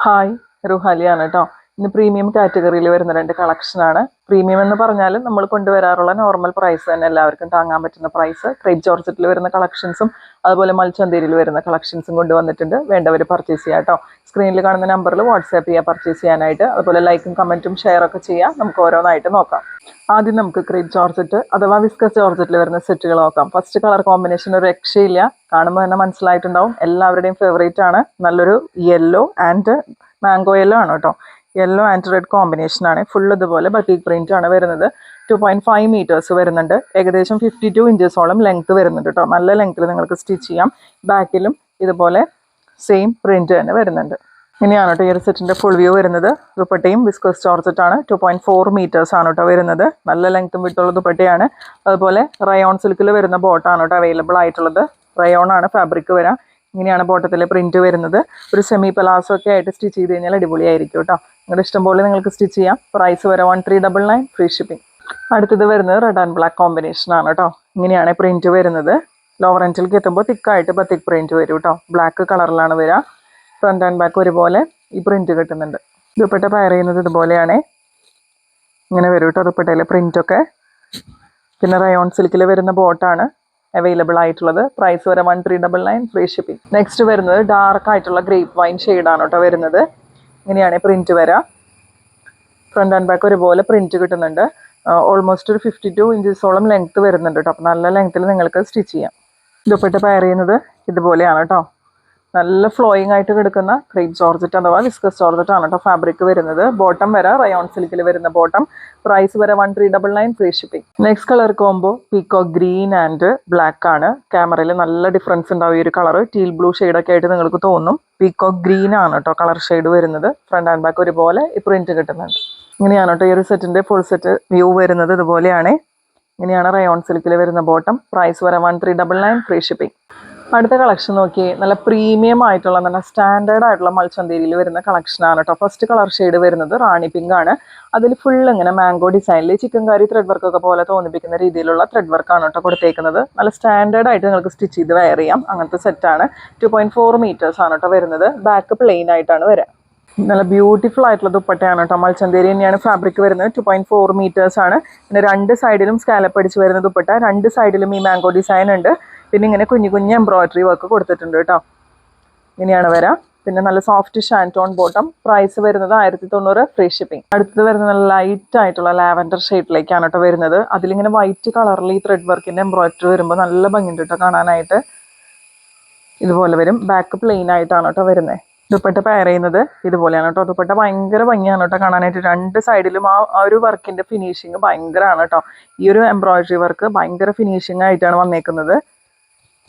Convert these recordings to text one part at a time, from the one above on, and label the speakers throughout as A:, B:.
A: Hi റുഹാലിയാണ് കേട്ടോ. ഇന്ന് premium കാറ്റഗറിയിൽ വരുന്ന രണ്ട് കളക്ഷനാണ്. പ്രീമിയം എന്ന് പറഞ്ഞാൽ നമ്മൾ കൊണ്ടുവരാറുള്ള നോർമൽ പ്രൈസ് തന്നെ, എല്ലാവർക്കും താങ്ങാൻ പറ്റുന്ന പ്രൈസ്. ക്രേപ്പ് ജോർജറ്റിൽ വരുന്ന കളക്ഷൻസും അതുപോലെ മൽച്ചന്തേരിയിൽ വരുന്ന കളക്ഷൻസും കൊണ്ടുവന്നിട്ടുണ്ട്. വേണ്ടവർ പർച്ചേസ് ചെയ്യാം കേട്ടോ. സ്ക്രീനിൽ കാണുന്ന നമ്പറിൽ വാട്സാപ്പ് ചെയ്യുക പർച്ചേസ് ചെയ്യാനായിട്ട്. അതുപോലെ ലൈക്കും കമൻറ്റും ഷെയറൊക്കെ ചെയ്യാം. നമുക്ക് ഓരോന്നായിട്ട് നോക്കാം. ആദ്യം നമുക്ക് ക്രേപ്പ് ജോർജറ്റ് അഥവാ വിസ്കസ് ജോർജറ്റിൽ വരുന്ന സെറ്റുകൾ നോക്കാം. ഫസ്റ്റ് കളർ കോമ്പിനേഷൻ ഒരു രക്ഷയില്ല, കാണുമ്പോൾ തന്നെ മനസ്സിലായിട്ടുണ്ടാവും, എല്ലാവരുടെയും ഫേവറേറ്റ് ആണ്. നല്ലൊരു യെല്ലോ ആൻഡ് മാംഗോ യെല്ലോ ആണ് കേട്ടോ. യെല്ലോ ആൻഡ് റെഡ് കോമ്പിനേഷൻ ആണ്. ഫുൾ ഇതുപോലെ ബത്തീക് പ്രിന്റ് ആണ് വരുന്നത്. 2.5 മീറ്റേഴ്സ് വരുന്നുണ്ട്. ഏകദേശം 52 ഇഞ്ചസോളം ലെങ്ത് വരുന്നുണ്ട് കേട്ടോ. നല്ല ലെങ്ത്തിൽ നിങ്ങൾക്ക് സ്റ്റിച്ച് ചെയ്യാം. ബാക്കിലും ഇതുപോലെ സെയിം പ്രിന്റ് തന്നെ വരുന്നുണ്ട്. ഇനിയാണ് കേട്ടോ ഈ ഒരു സെറ്റിന്റെ ഫുൾ വ്യൂ വരുന്നത്. ദുപ്പട്ടയും വിസ്കസ് ജോർജറ്റ് ആണ്. 2.4 മീറ്റേഴ്സ് ആണ് കേട്ടോ വരുന്നത്. നല്ല ലെങ്ത്തും വിട്ടുള്ള ദുപ്പട്ടയാണ്. അതുപോലെ റയോൺ സിൽക്കിൽ വരുന്ന ബോട്ടാണ് കേട്ടോ അവൈലബിൾ ആയിട്ടുള്ളത്. റയോൺ ആണ് ഫാബ്രിക് വരാം. ഇങ്ങനെയാണ് ബോട്ടത്തിലെ പ്രിന്റ് വരുന്നത്. ഒരു സെമി പലാസോ ഒക്കെ ആയിട്ട് സ്റ്റിച്ച് ചെയ്ത് കഴിഞ്ഞാൽ അടിപൊളിയായിരിക്കും കേട്ടോ. നിങ്ങളുടെ ഇഷ്ടം പോലെ നിങ്ങൾക്ക് സ്റ്റിച്ച് ചെയ്യാം. പ്രൈസ് വരെ 1399, ഫ്രീ ഷിപ്പിംഗ്. അടുത്തത് വരുന്നത് റെഡ് ആൻഡ് ബ്ലാക്ക് കോമ്പിനേഷൻ ആണ് കേട്ടോ. ഇങ്ങനെയാണ് പ്രിന്റ് വരുന്നത്. ലോവർ എൻഡിലേക്ക് എത്തുമ്പോൾ തിക്കായിട്ട് ബത്തിക് പ്രിന്റ് വരും കേട്ടോ. ബ്ലാക്ക് കളറിലാണ് വരിക. ഫ്രണ്ട് ആൻഡ് ബാക്ക് ഒരുപോലെ ഈ പ്രിന്റ് കിട്ടുന്നുണ്ട്. ദുപ്പട്ട പെയർ ചെയ്യുന്നത് ഇതുപോലെയാണ്. ഇങ്ങനെ വരും കേട്ടോ ദുപ്പട്ടയിലെ പ്രിന്റൊക്കെ. പിന്നെ റയോൺ സിൽക്കിൽ വരുന്ന ബോട്ടാണ് അവൈലബിൾ ആയിട്ടുള്ളത്. പ്രൈസ് വരെ 1399, ഫ്രീ ഷിപ്പിംഗ്. നെക്സ്റ്റ് വരുന്നത് ഡാർക്ക് ആയിട്ടുള്ള ഗ്രേപ്പ് വൈൻ ഷെയ്ഡാണ് കേട്ടോ വരുന്നത്. ഇങ്ങനെയാണ് പ്രിന്റ് വരാം. ഫ്രണ്ട് ആൻഡ് ബാക്ക് ഒരുപോലെ പ്രിന്റ് കിട്ടുന്നുണ്ട്. ഓൾമോസ്റ്റ് ഒരു 52 ഇഞ്ചസോളം ലെങ്ത് വരുന്നുണ്ട് കേട്ടോ. അപ്പം നല്ല ലെങ്ത്തിൽ നിങ്ങൾക്ക് സ്റ്റിച്ച് ചെയ്യാം. ദുപ്പട്ട പെയർ ചെയ്യുന്നത് ഇതുപോലെയാണ് കേട്ടോ. നല്ല ഫ്ലോയിങ് ആയിട്ട് കിടക്കുന്ന ക്രേപ്പ് ജോർജറ്റ് അഥവാ വിസ്കസ് ജോർജറ്റ് ആണ് കേട്ടോ ഫാബ്രിക് വരുന്നത്. ബോട്ടം വരെ റയോൺ സിൽക്കിൽ വരുന്ന ബോട്ടം. പ്രൈസ് വരെ 1399, free shipping. Next colour combo peacock green and black ആണ്. ക്യാമറയിൽ നല്ല ഡിഫറൻസ് ഉണ്ടാവും. ഈ ഒരു കളർ ടീൽ ബ്ലൂ ഷെയ്ഡൊക്കെ ആയിട്ട് നിങ്ങൾക്ക് തോന്നും. പീകോക്ക് ഗ്രീൻ ആണ് കേട്ടോ കളർ ഷെയ്ഡ് വരുന്നത്. ഫ്രണ്ട് ആൻഡ് ബാക്ക് ഒരുപോലെ ഈ പ്രിന്റ് കിട്ടുന്നുണ്ട്. ഇങ്ങനെയാണ് കേട്ടോ ഈ ഒരു സെറ്റിന്റെ ഫുൾ സെറ്റ് വ്യൂ വരുന്നത്. ഇതുപോലെയാണ്. ഇങ്ങനെയാണ് റയോൺ സിൽക്കിൽ വരുന്ന ബോട്ടം. പ്രൈസ് വരെ 1399, ഫ്രീ ഷിപ്പിംഗ്. അടുത്ത കളക്ഷൻ നോക്കി, നല്ല പ്രീമിയം ആയിട്ടുള്ള നല്ല സ്റ്റാൻഡേർഡ് ആയിട്ടുള്ള മൽച്ചന്തേരിയിൽ വരുന്ന കളക്ഷനാണ് കേട്ടോ. ഫസ്റ്റ് കളർ ഷെയ്ഡ് വരുന്നത് റാണി പിങ്ക് ആണ്. അതിൽ ഫുൾ ഇങ്ങനെ മാംഗോ ഡിസൈനിൽ ചിക്കൻ കാരി ത്രെഡ് വർക്ക് ഒക്കെ പോലെ തോന്നിപ്പിക്കുന്ന രീതിയിലുള്ള ത്രെഡ് വർക്കാണ് കേട്ടോ കൊടുത്തേക്കുന്നത്. നല്ല സ്റ്റാൻഡേർഡ് ആയിട്ട് നിങ്ങൾക്ക് സ്റ്റിച്ച് ചെയ്ത് വെയർ ചെയ്യാം. അങ്ങനത്തെ സെറ്റാണ്. 2.4 മീറ്റേഴ്സ് ആണ് കേട്ടോ വരുന്നത്. ബാക്ക് പ്ലെയിൻ ആയിട്ടാണ് വരിക. നല്ല ബ്യൂട്ടിഫുൾ ആയിട്ടുള്ള ദുപ്പട്ടയാണ് കേട്ടോ. മൽച്ചന്തേരി തന്നെയാണ് ഫാബ്രിക് വരുന്നത്. 2.4 മീറ്റേഴ്സ് ആണ്. പിന്നെ രണ്ട് സൈഡിലും സ്കാലപ്പ് അടിച്ച് വരുന്ന ദുപ്പട്ട. രണ്ട് സൈഡിലും ഈ മാംഗോ ഡിസൈൻ ഉണ്ട്. പിന്നെ ഇങ്ങനെ കുഞ്ഞു കുഞ്ഞു എംബ്രോയിഡറി വർക്ക് കൊടുത്തിട്ടുണ്ട് കേട്ടോ. ഇങ്ങനെയാണ് വരാം. പിന്നെ നല്ല സോഫ്റ്റ് ഷാൻറ്റോൺ ബോട്ടം. പ്രൈസ് വരുന്നത് 1090, ഫ്രീ ഷിപ്പിംഗ്. അടുത്തത് വരുന്നത് നല്ല ലൈറ്റ് ആയിട്ടുള്ള ലാവൻഡർ ഷെയ്ഡിലേക്കാണ് കേട്ടോ വരുന്നത്. അതിലിങ്ങനെ വൈറ്റ് കളറിൽ ഈ ത്രെഡ് വർക്കിന്റെ എംബ്രോയിഡറി വരുമ്പോൾ നല്ല ഭംഗിയുണ്ട് കേട്ടോ കാണാനായിട്ട്. ഇതുപോലെ വരും. ബാക്ക് പ്ലെയിൻ ആയിട്ടാണ് കേട്ടോ വരുന്നത്. ദുപ്പട്ട പെയർ ചെയ്യുന്നത് ഇതുപോലെയാണ് കേട്ടോ. ദുപ്പട്ട ഭയങ്കര ഭംഗിയാണ് കേട്ടോ കാണാനായിട്ട്. രണ്ട് സൈഡിലും ആ ഒരു വർക്കിന്റെ ഫിനിഷിങ് ഭയങ്കരമാണ് കേട്ടോ. ഈ ഒരു എംബ്രോയിഡറി വർക്ക് ഭയങ്കര ഫിനിഷിംഗ് ആയിട്ടാണ് വന്നേക്കുന്നത്.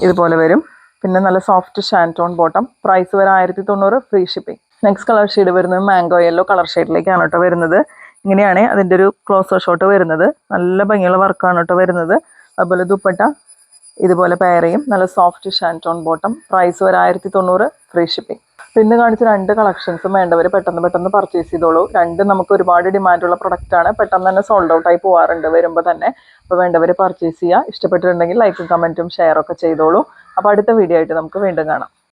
A: ഇതുപോലെ വരും. പിന്നെ നല്ല സോഫ്റ്റ് ഷാൻറ്റോൺ ബോട്ടം. പ്രൈസ് വരെ 1090, free shipping. Next colour shade വരുന്നത് മാംഗോ യെല്ലോ കളർ ഷെയ്ഡിലേക്കാണ് കേട്ടോ വരുന്നത്. ഇങ്ങനെയാണ് അതിൻ്റെ ഒരു ക്ലോസർ ഷോട്ട് വരുന്നത്. നല്ല ഭംഗിയുള്ള വർക്കാണ് കേട്ടോ വരുന്നത്. അതുപോലെ ദുപ്പട്ട ഇതുപോലെ പെയർ ചെയ്യും. നല്ല സോഫ്റ്റ് ഷാൻറ്റോൺ ബോട്ടം. പ്രൈസ് വരെ 1090, ഫ്രീ ഷിപ്പിംഗ്. പിന്നെ കാണിച്ച രണ്ട് കളക്ഷൻസും വേണ്ടവർ പെട്ടെന്ന് പർച്ചേസ് ചെയ്തോളൂ. രണ്ടും നമുക്ക് ഒരുപാട് ഡിമാൻഡുള്ള പ്രൊഡക്റ്റ് ആണ്. പെട്ടെന്ന് തന്നെ സോൾഡ് ഔട്ട് ആയി പോകാറുണ്ട് വരുമ്പോൾ തന്നെ. അപ്പോൾ വേണ്ടവർ പർച്ചേസ് ചെയ്യുക. ഇഷ്ടപ്പെട്ടിട്ടുണ്ടെങ്കിൽ ലൈക്കും കമൻറ്റും ഷെയറൊക്കെ ചെയ്തോളൂ. അപ്പോൾ അടുത്ത വീഡിയോ ആയിട്ട് നമുക്ക് വീണ്ടും കാണാം.